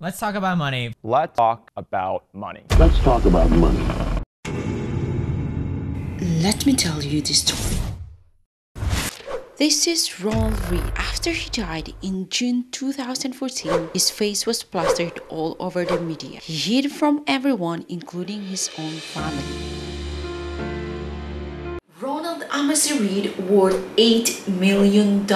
Let's talk about money. Let's talk about money. Let's talk about money. Let me tell you this story. This is Ronald Reed. After he died in June 2014, his face was plastered all over the media. He hid from everyone, including his own family. Ronald Amos Reed worth $8 million.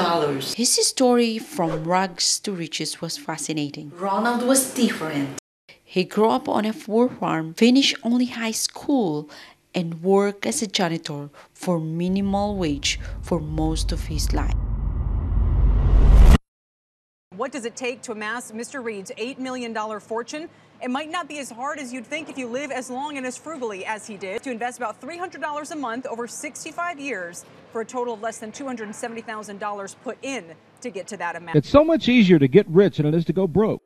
His story from rags to riches was fascinating. Ronald was different. He grew up on a poor farm, finished only high school, and worked as a janitor for minimal wage for most of his life. What does it take to amass Mr. Reed's $8 million fortune? It might not be as hard as you'd think if you live as long and as frugally as he did. To invest about $300 a month over 65 years for a total of less than $270,000 put in to get to that amount. It's so much easier to get rich than it is to go broke.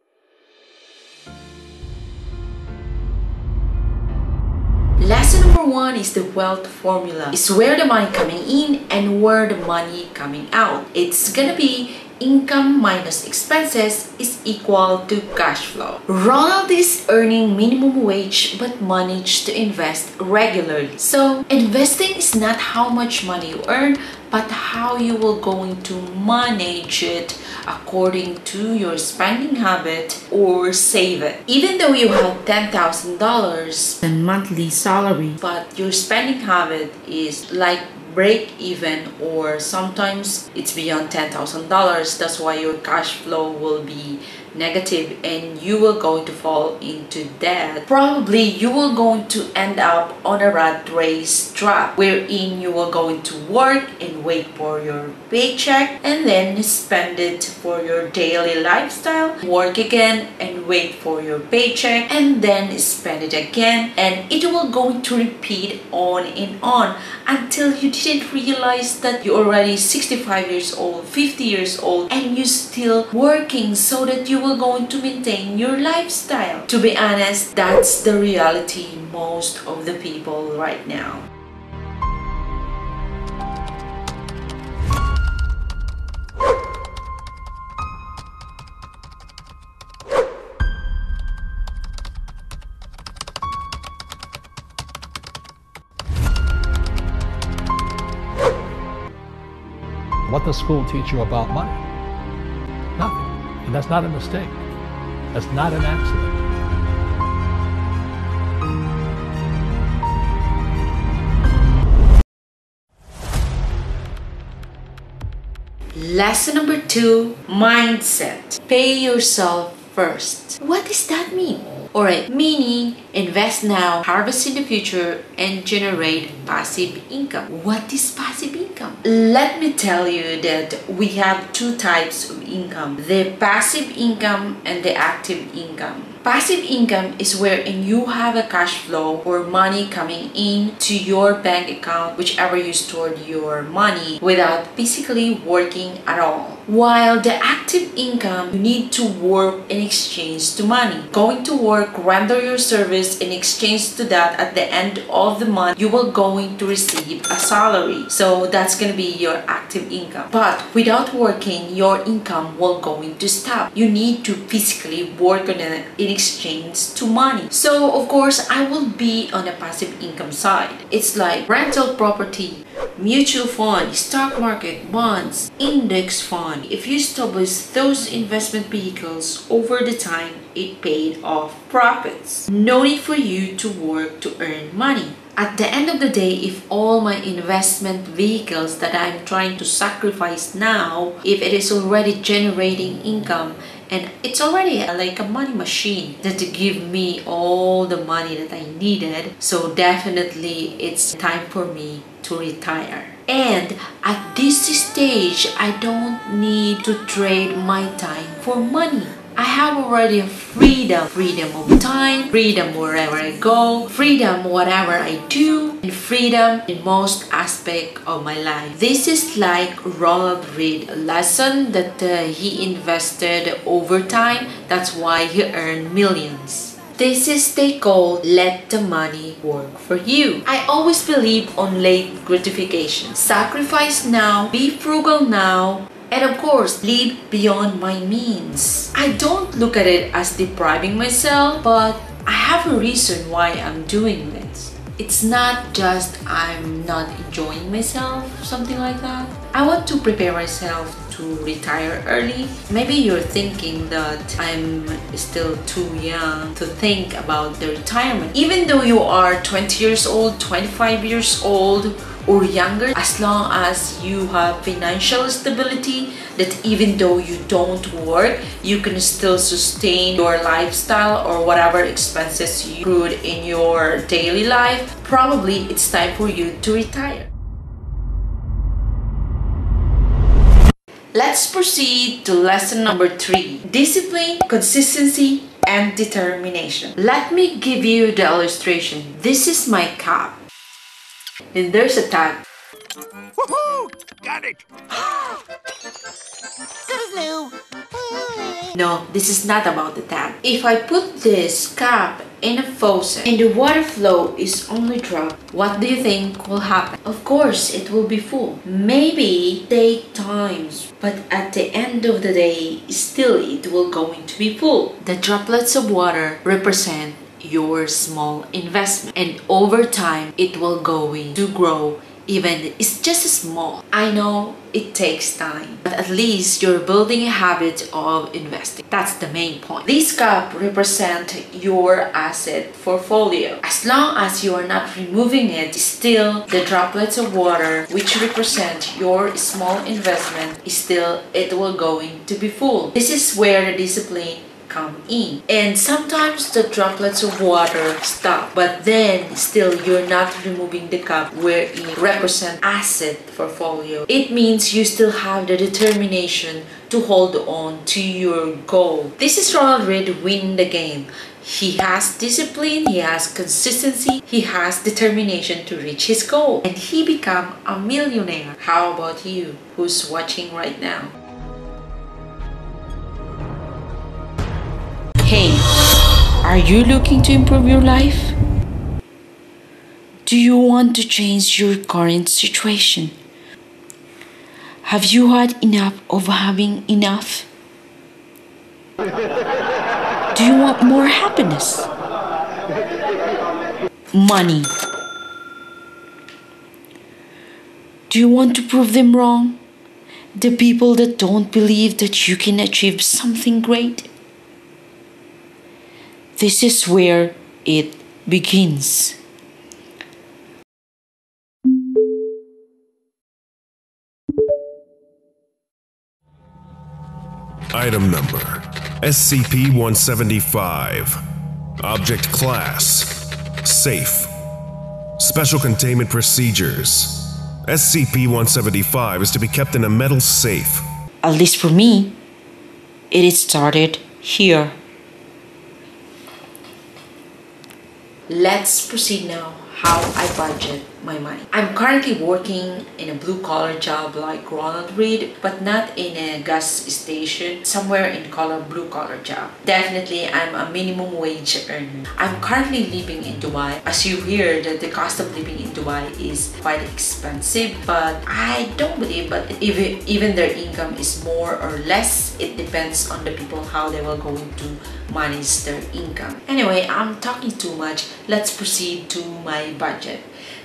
Lesson number 1 is the wealth formula. It's where the money coming in and where the money coming out. It's gonna be income minus expenses is equal to cash flow. Ronald is earning minimum wage but managed to invest regularly. So investing is not how much money you earn, but how you will going to manage it according to your spending habit or save it. Even though you have $10,000 in monthly salary, but your spending habit is like break even, or sometimes it's beyond $10,000, that's why your cash flow will be negative and you will going to fall into debt. Probably you will going to end up on a rat race trap wherein you will going to work and wait for your paycheck and then spend it for your daily lifestyle, work again and wait for your paycheck and then spend it again, and it will going to repeat on and on until you didn't realize that you're already 65 years old, 50 years old, and you're still working so that you will going to maintain your lifestyle. To be honest, that's the reality most of the people right now. What does school teach you about money? Nothing. And that's not a mistake. That's not an accident. Lesson number 2, mindset. Pay yourself first. What does that mean? Alright, meaning invest now, harvest in the future, and generate passive income. What is passive income? Let me tell you that we have 2 types of income: the passive income and the active income. Passive income is wherein you have a cash flow or money coming in to your bank account, whichever you stored your money, without physically working at all. While the active income, you need to work in exchange to money. Going to work, render your service in exchange to that. At the end of the month, you will going to receive a salary. So that's gonna be your active income. But without working, your income will going to stop. You need to physically work on it in exchange to money. So of course, I will be on the passive income side. It's like rental property, mutual fund, stock market, bonds, index fund. If you establish those investment vehicles over the time, it paid off profits. No need for you to work to earn money. At the end of the day, if all my investment vehicles that I'm trying to sacrifice now, if it is already generating income, and it's already like a money machine that to give me all the money that I needed, so definitely it's time for me to retire. And at this stage, I don't need to trade my time for money. I have already freedom of time, freedom wherever I go, freedom whatever I do, and freedom in most aspect of my life. This is like Ronald Reed, a lesson that he invested over time. That's why he earned millions. This is they call let the money work for you. I always believe on late gratification. Sacrifice now, be frugal now, And of course, live beyond my means. I don't look at it as depriving myself, but I have a reason why I'm doing this. It's not just I'm not enjoying myself, something like that. I want to prepare myself to retire early. Maybe you're thinking that I'm still too young to think about the retirement. Even though you are 20 years old, 25 years old, or younger, as long as you have financial stability, that even though you don't work, you can still sustain your lifestyle or whatever expenses you accrued in your daily life, probably it's time for you to retire. Let's proceed to lesson number 3. Discipline, consistency, and determination. Let me give you the illustration. This is my cap. And there's a tag. Woohoo! Got it! Good as new! No, this is not about the tag. If I put this cap in a faucet and the water flow is only drop, what do you think will happen? Of course, it will be full. Maybe take times, but at the end of the day, still it will going to be full. The droplets of water represent your small investment, and over time it will going to grow, even it's just small. I know it takes time, but at least you're building a habit of investing. That's the main point. This cup represent your asset portfolio. As long as you are not removing it, still the droplets of water, which represent your small investment, still it will going to be full. This is where the discipline come in. And sometimes the droplets of water stop, but then still you're not removing the cup where it represents asset portfolio. It means you still have the determination to hold on to your goal. This is Ronald Reid winning the game. He has discipline, he has consistency, he has determination to reach his goal, and he become a millionaire. How about you who's watching right now? Hey, are you looking to improve your life? Do you want to change your current situation? Have you had enough of having enough? Do you want more happiness? Money? Do you want to prove them wrong? The people that don't believe that you can achieve something great? This is where it begins. Item number SCP-175. Object class Safe. Special containment procedures. SCP-175 is to be kept in a metal safe. At least for me, it started here. Let's proceed now how I budget my money. I'm currently working in a blue-collar job like Ronald Reid, but not in a gas station, somewhere in color blue-collar job. Definitely, I'm a minimum wage earner. I'm currently living in Dubai. As you hear, that the cost of living in Dubai is quite expensive, but I don't believe, but even their income is more or less, it depends on the people how they will going to manage their income. Anyway, I'm talking too much. Let's proceed to my budget.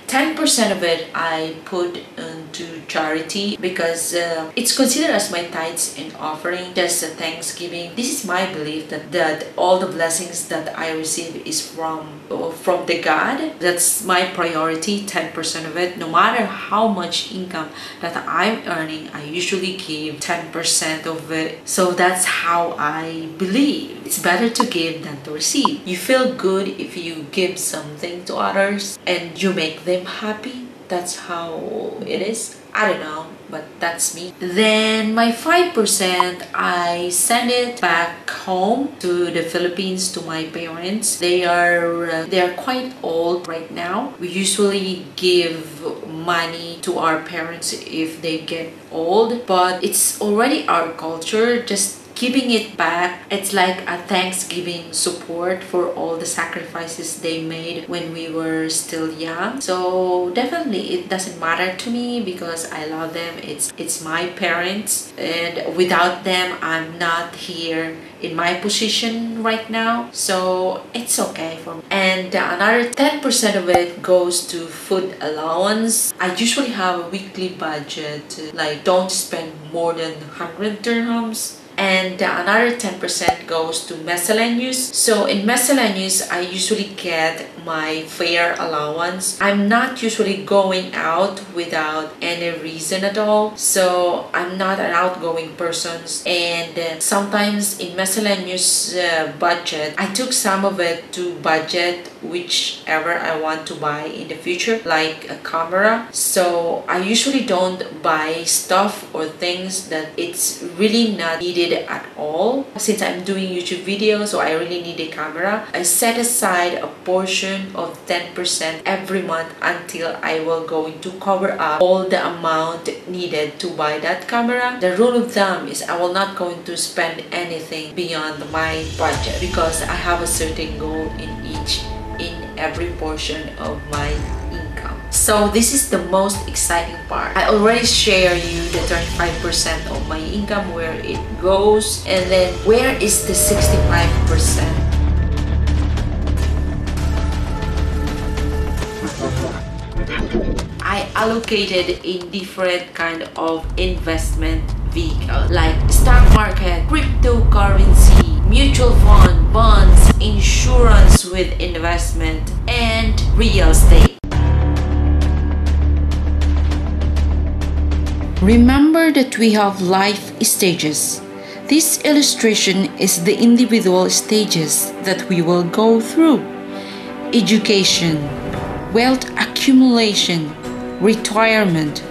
10% of it I put into charity because it's considered as my tithes and offering, just a thanksgiving. This is my belief that all the blessings that I receive is from the God. That's my priority, 10% of it. No matter how much income that I'm earning, I usually give 10% of it. So that's how I believe. It's better to give than to receive. You feel good if you give something to others and you make them happy. That's how it is. I don't know, but that's me. Then my 5%, I send it back home to the Philippines to my parents. They are quite old right now. We usually give money to our parents if they get old, but it's already our culture. Just giving it back, it's like a Thanksgiving support for all the sacrifices they made when we were still young. So definitely it doesn't matter to me because I love them. It's my parents, and without them I'm not here in my position right now, so it's okay for me. And another 10% of it goes to food allowance. I usually have a weekly budget, like don't spend more than 100 dirhams. And another 10% goes to miscellaneous. So in miscellaneous, I usually get my fare allowance. I'm not usually going out without any reason at all, so I'm not an outgoing person. And sometimes in miscellaneous budget, I took some of it to budget whichever I want to buy in the future, like a camera. So I usually don't buy stuff or things that it's really not needed at all. Since I'm doing YouTube videos, so I really need a camera, I set aside a portion of 10% every month until I will going to cover up all the amount needed to buy that camera. The rule of thumb is I will not going to spend anything beyond my budget because I have a certain goal in every portion of my income. So this is the most exciting part. I already share you the 35% of my income, where it goes, and then where is the 65%. I allocated in different kind of investment vehicle like stock market, cryptocurrency, mutual fund, bonds, insurance with investment, and real estate. Remember that we have life stages. This illustration is the individual stages that we will go through: education, wealth accumulation, retirement.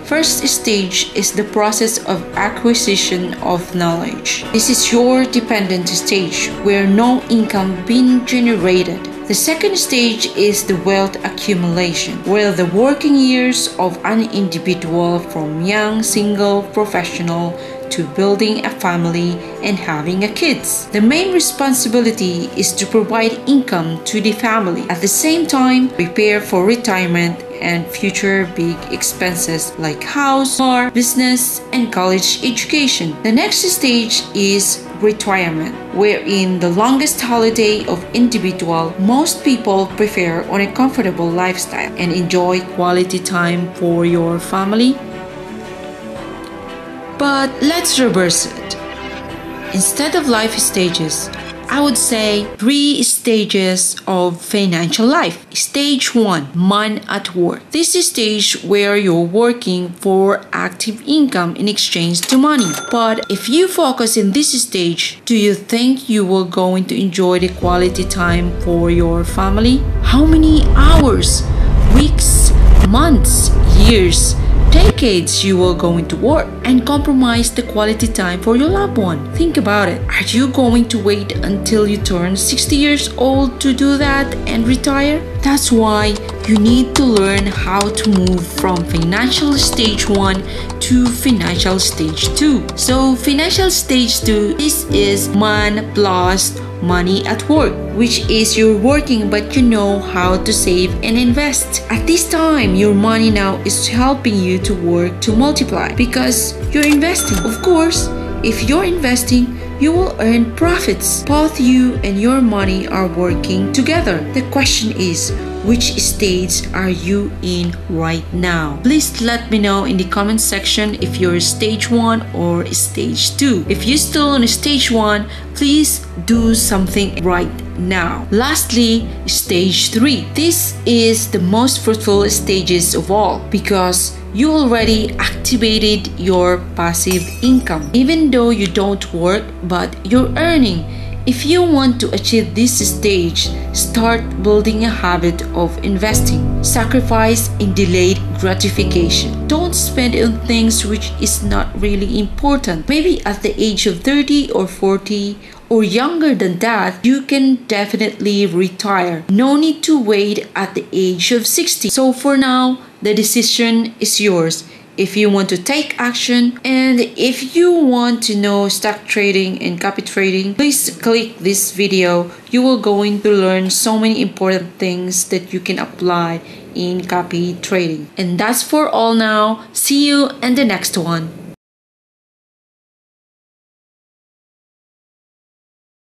First stage is the process of acquisition of knowledge. This is your dependent stage where no income being generated. The second stage is the wealth accumulation, where the working years of an individual from young single professional to building a family and having a kids. The main responsibility is to provide income to the family. At the same time, prepare for retirement and future big expenses like house, car, business, and college education. The next stage is retirement, wherein the longest holiday of individual, most people prefer on a comfortable lifestyle and enjoy quality time for your family. But let's reverse it. Instead of life stages, I would say 3 stages of financial life. Stage 1, man at work. This is stage where you're working for active income in exchange to money. But if you focus in this stage, do you think you will going to enjoy the quality time for your family? How many hours, weeks, months, years, decades you are going to work and compromise the quality time for your loved one? Think about it. Are you going to wait until you turn 60 years old to do that and retire? That's why you need to learn how to move from financial stage 1 to financial stage 2. So financial stage 2, this is man plus money at work, which is you're working but you know how to save and invest. At this time, your money now is helping you to work to multiply because you're investing. Of course, if you're investing, you will earn profits. Both you and your money are working together. The question is, which stage are you in right now? Please let me know in the comment section if you're stage 1 or stage 2. If you're still on stage 1, please do something right now. Lastly, stage 3. This is the most fruitful stages of all because you already activated your passive income. Even though you don't work, but you're earning. If you want to achieve this stage, start building a habit of investing. Sacrifice in delayed gratification. Don't spend on things which is not really important. Maybe at the age of 30 or 40 or younger than that, you can definitely retire. No need to wait at the age of 60. So for now, the decision is yours. if you want to take action, and if you want to know stock trading and copy trading, please click this video. You will going to learn so many important things that you can apply in copy trading. And that's for all now. See you in the next one.